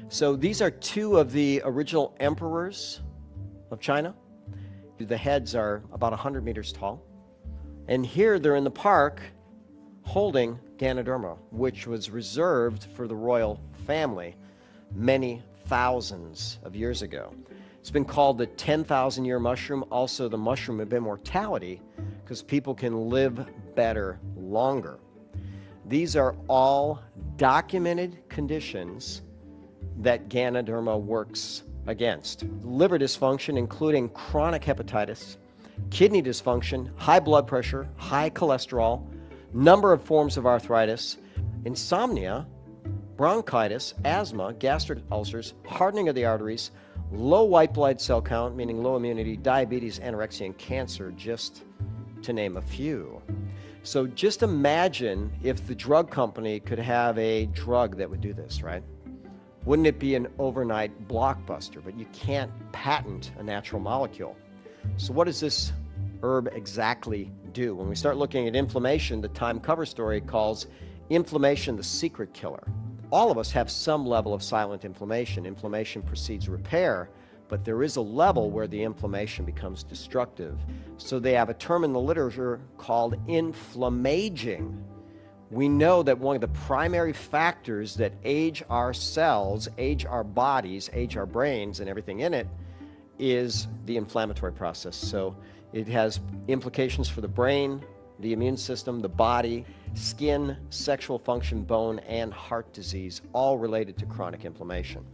So these are two of the original emperors of China. The heads are about 100 meters tall. And here they're in the park holding Ganoderma, which was reserved for the royal family many thousands of years ago. It's been called the 10,000-year mushroom, also the mushroom of immortality, because people can live better longer. These are all documented conditions that Ganoderma works against. Liver dysfunction, including chronic hepatitis, kidney dysfunction, high blood pressure, high cholesterol, number of forms of arthritis, insomnia, bronchitis, asthma, gastric ulcers, hardening of the arteries, low white blood cell count, meaning low immunity, diabetes, anorexia, and cancer, just to name a few. So just imagine if the drug company could have a drug that would do this, right? Wouldn't it be an overnight blockbuster? But you can't patent a natural molecule. So what does this herb exactly do? When we start looking at inflammation, the Time cover story calls inflammation the secret killer. All of us have some level of silent inflammation. Inflammation precedes repair, but there is a level where the inflammation becomes destructive. So they have a term in the literature called inflammaging. We know that one of the primary factors that age our cells, age our bodies, age our brains and everything in it is the inflammatory process. So it has implications for the brain, the immune system, the body, skin, sexual function, bone, and heart disease, all related to chronic inflammation.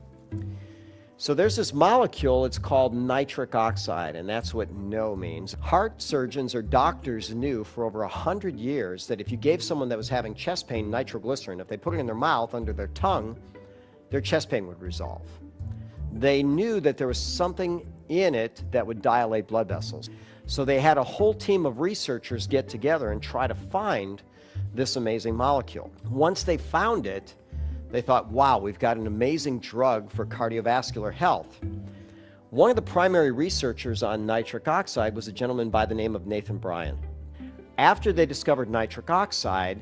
So there's this molecule, it's called nitric oxide, and that's what NO means. Heart surgeons or doctors knew for over 100 years that if you gave someone that was having chest pain nitroglycerin, if they put it in their mouth, under their tongue, their chest pain would resolve. They knew that there was something in it that would dilate blood vessels. So they had a whole team of researchers get together and try to find this amazing molecule. Once they found it, they thought, wow, we've got an amazing drug for cardiovascular health. One of the primary researchers on nitric oxide was a gentleman by the name of Nathan Bryan. After they discovered nitric oxide,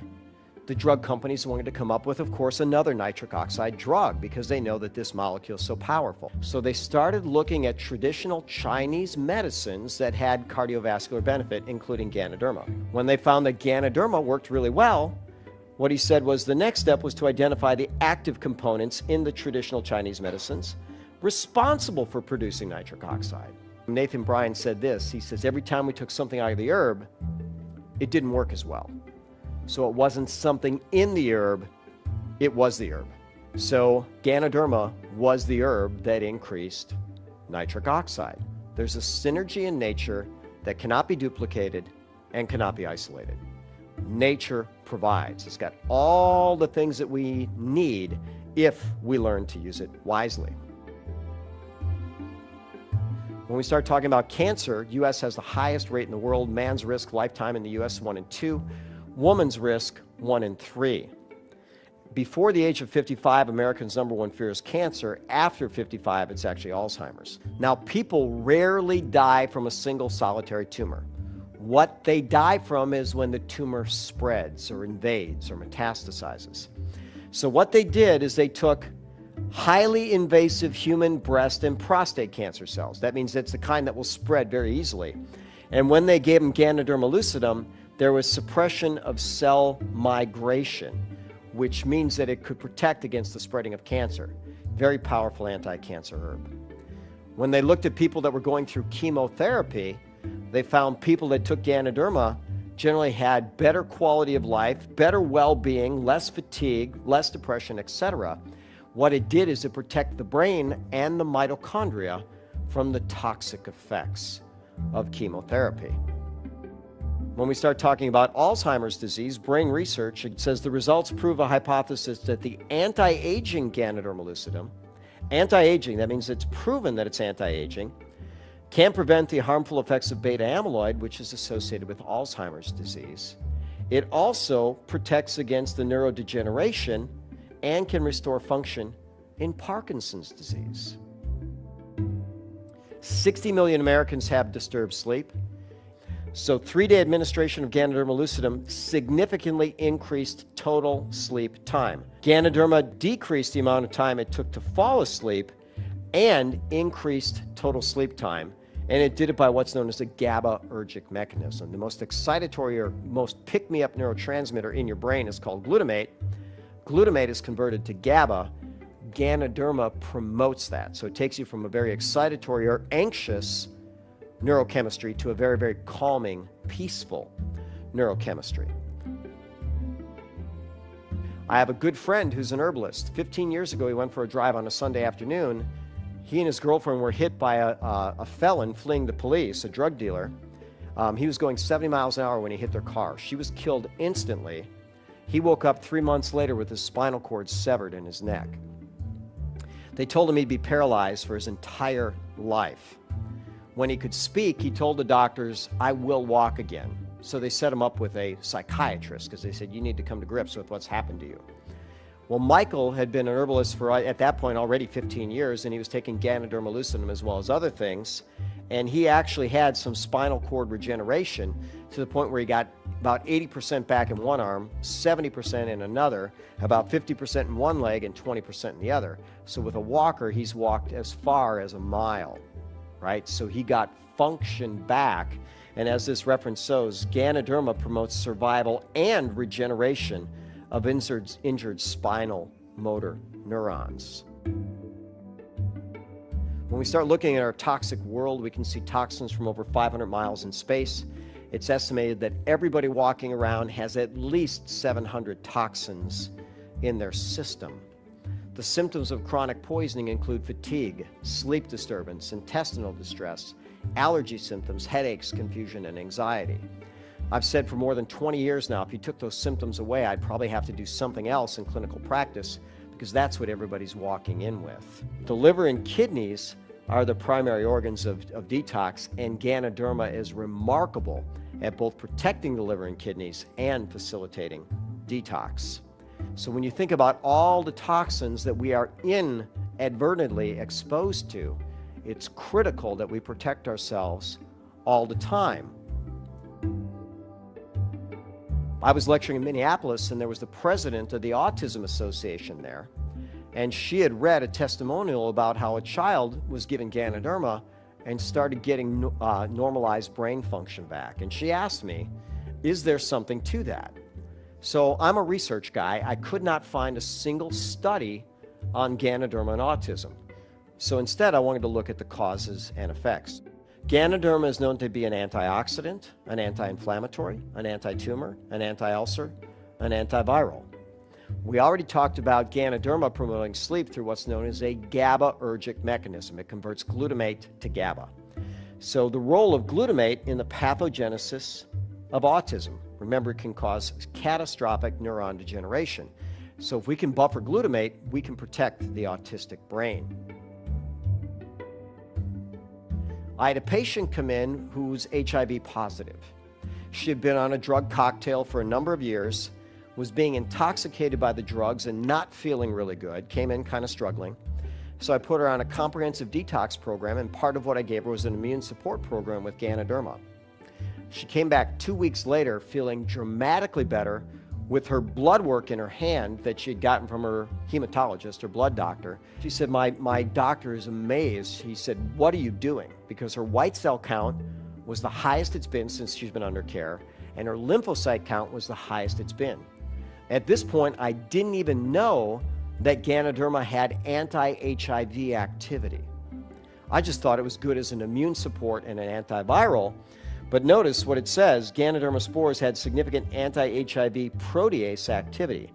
the drug companies wanted to come up with, of course, another nitric oxide drug because they know that this molecule is so powerful. So they started looking at traditional Chinese medicines that had cardiovascular benefit, including Ganoderma. When they found that Ganoderma worked really well, what he said was the next step was to identify the active components in the traditional Chinese medicines responsible for producing nitric oxide. Nathan Bryan said this, he says, every time we took something out of the herb, it didn't work as well. So it wasn't something in the herb, it was the herb. So Ganoderma was the herb that increased nitric oxide. There's a synergy in nature that cannot be duplicated and cannot be isolated. Nature provides. It's got all the things that we need if we learn to use it wisely. When we start talking about cancer, U.S. has the highest rate in the world. Man's risk lifetime in the U.S. 1 in 2. Woman's risk 1 in 3. Before the age of 55, Americans' number one fear is cancer. After 55, it's actually Alzheimer's. Now, people rarely die from a single solitary tumor. What they die from is when the tumor spreads or invades or metastasizes. So what they did is they took highly invasive human breast and prostate cancer cells. That means it's the kind that will spread very easily. And when they gave them Ganoderma Lucidum, there was suppression of cell migration, which means that it could protect against the spreading of cancer. Very powerful anti-cancer herb. When they looked at people that were going through chemotherapy, they found people that took Ganoderma generally had better quality of life, better well-being, less fatigue, less depression, etc. What it did is it protected the brain and the mitochondria from the toxic effects of chemotherapy. When we start talking about Alzheimer's disease, brain research, it says the results prove a hypothesis that the anti-aging Ganoderma Lucidum, anti-aging, that means it's proven that it's anti-aging, can prevent the harmful effects of beta amyloid, which is associated with Alzheimer's disease. It also protects against the neurodegeneration and can restore function in Parkinson's disease. 60 million Americans have disturbed sleep. So 3-day administration of Ganoderma Lucidum significantly increased total sleep time. Ganoderma decreased the amount of time it took to fall asleep and increased total sleep time. And it did it by what's known as a GABAergic mechanism. The most excitatory or most pick-me-up neurotransmitter in your brain is called glutamate. Glutamate is converted to GABA. Ganoderma promotes that. So it takes you from a very excitatory or anxious neurochemistry to a very, very calming, peaceful neurochemistry. I have a good friend who's an herbalist. 15 years ago, he went for a drive on a Sunday afternoon. He and his girlfriend were hit by a felon fleeing the police, a drug dealer. He was going 70 miles an hour when he hit their car. She was killed instantly. He woke up 3 months later with his spinal cord severed in his neck. They told him he'd be paralyzed for his entire life. When he could speak, he told the doctors, "I will walk again." So they set him up with a psychiatrist because they said, "You need to come to grips with what's happened to you." Well, Michael had been an herbalist for, at that point, already 15 years, and he was taking Ganoderma Lucidum as well as other things. And he actually had some spinal cord regeneration to the point where he got about 80% back in one arm, 70% in another, about 50% in one leg, and 20% in the other. So with a walker, he's walked as far as a mile, right? So he got function back. And as this reference shows, Ganoderma promotes survival and regeneration of injured spinal motor neurons. When we start looking at our toxic world, we can see toxins from over 500 miles in space. It's estimated that everybody walking around has at least 700 toxins in their system. The symptoms of chronic poisoning include fatigue, sleep disturbance, intestinal distress, allergy symptoms, headaches, confusion, and anxiety. I've said for more than 20 years now, if you took those symptoms away, I'd probably have to do something else in clinical practice because that's what everybody's walking in with. The liver and kidneys are the primary organs of detox, and Ganoderma is remarkable at both protecting the liver and kidneys and facilitating detox. So when you think about all the toxins that we are inadvertently exposed to, it's critical that we protect ourselves all the time. I was lecturing in Minneapolis, and there was the president of the Autism Association there, and she had read a testimonial about how a child was given Ganoderma and started getting normalized brain function back. And she asked me, is there something to that? So I'm a research guy. I could not find a single study on Ganoderma and autism. So instead, I wanted to look at the causes and effects. Ganoderma is known to be an antioxidant, an anti-inflammatory, an anti-tumor, an anti-ulcer, an antiviral. We already talked about Ganoderma promoting sleep through what's known as a GABAergic mechanism. It converts glutamate to GABA. So the role of glutamate in the pathogenesis of autism. Remember, it can cause catastrophic neuron degeneration. So if we can buffer glutamate, we can protect the autistic brain. I had a patient come in who's HIV positive. She had been on a drug cocktail for a number of years, was being intoxicated by the drugs and not feeling really good, came in kind of struggling. So I put her on a comprehensive detox program, and part of what I gave her was an immune support program with Ganoderma. She came back 2 weeks later feeling dramatically better with her blood work in her hand that she had gotten from her hematologist, her blood doctor. She said, my doctor is amazed. He said, what are you doing? Because her white cell count was the highest it's been since she's been under care, and her lymphocyte count was the highest it's been. At this point, I didn't even know that Ganoderma had anti-HIV activity. I just thought it was good as an immune support and an antiviral. But notice what it says, Ganoderma spores had significant anti-HIV protease activity.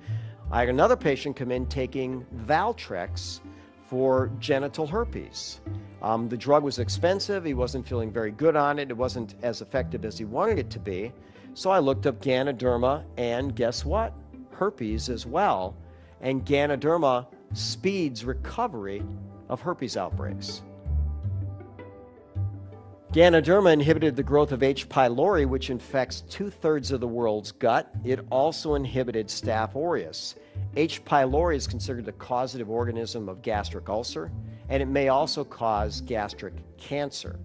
I had another patient come in taking Valtrex for genital herpes. The drug was expensive. He wasn't feeling very good on it. It wasn't as effective as he wanted it to be. So I looked up Ganoderma, and guess what? Herpes as well. And Ganoderma speeds recovery of herpes outbreaks. Ganoderma inhibited the growth of H. pylori, which infects 2/3 of the world's gut. It also inhibited Staph aureus. H. pylori is considered the causative organism of gastric ulcer, and it may also cause gastric cancer.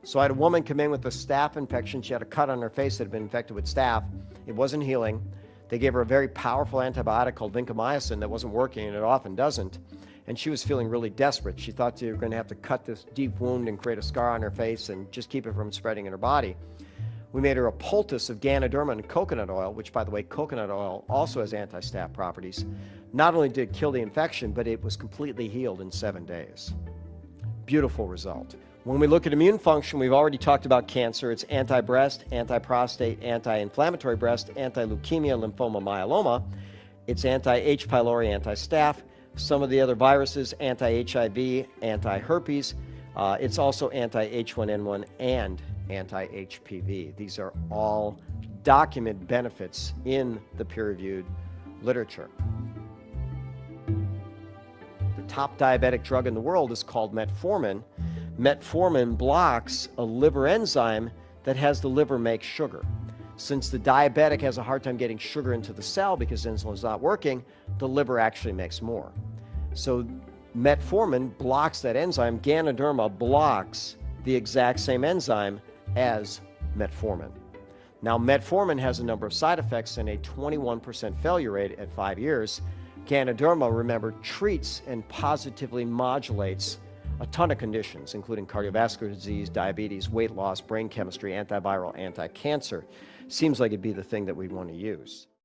So I had a woman come in with a staph infection. She had a cut on her face that had been infected with staph. It wasn't healing. They gave her a very powerful antibiotic called vancomycin that wasn't working, and it often doesn't. And she was feeling really desperate. She thought they were going to have to cut this deep wound and create a scar on her face and just keep it from spreading in her body. We made her a poultice of Ganoderma and coconut oil, which, by the way, coconut oil also has anti-staph properties. Not only did it kill the infection, but it was completely healed in 7 days. Beautiful result. When we look at immune function, we've already talked about cancer. It's anti-breast, anti-prostate, anti-inflammatory breast, anti-leukemia, lymphoma, myeloma. It's anti-H. pylori, anti-staph. Some of the other viruses, anti-HIV, anti-herpes. It's also anti-H1N1 and anti-HPV. These are all documented benefits in the peer-reviewed literature. The top diabetic drug in the world is called metformin. Metformin blocks a liver enzyme that has the liver make sugar. Since the diabetic has a hard time getting sugar into the cell because insulin is not working, the liver actually makes more. So metformin blocks that enzyme. Ganoderma blocks the exact same enzyme as metformin. Now, metformin has a number of side effects and a 21% failure rate at 5 years. Ganoderma, remember, treats and positively modulates a ton of conditions, including cardiovascular disease, diabetes, weight loss, brain chemistry, antiviral, anti-cancer. Seems like it'd be the thing that we'd want to use.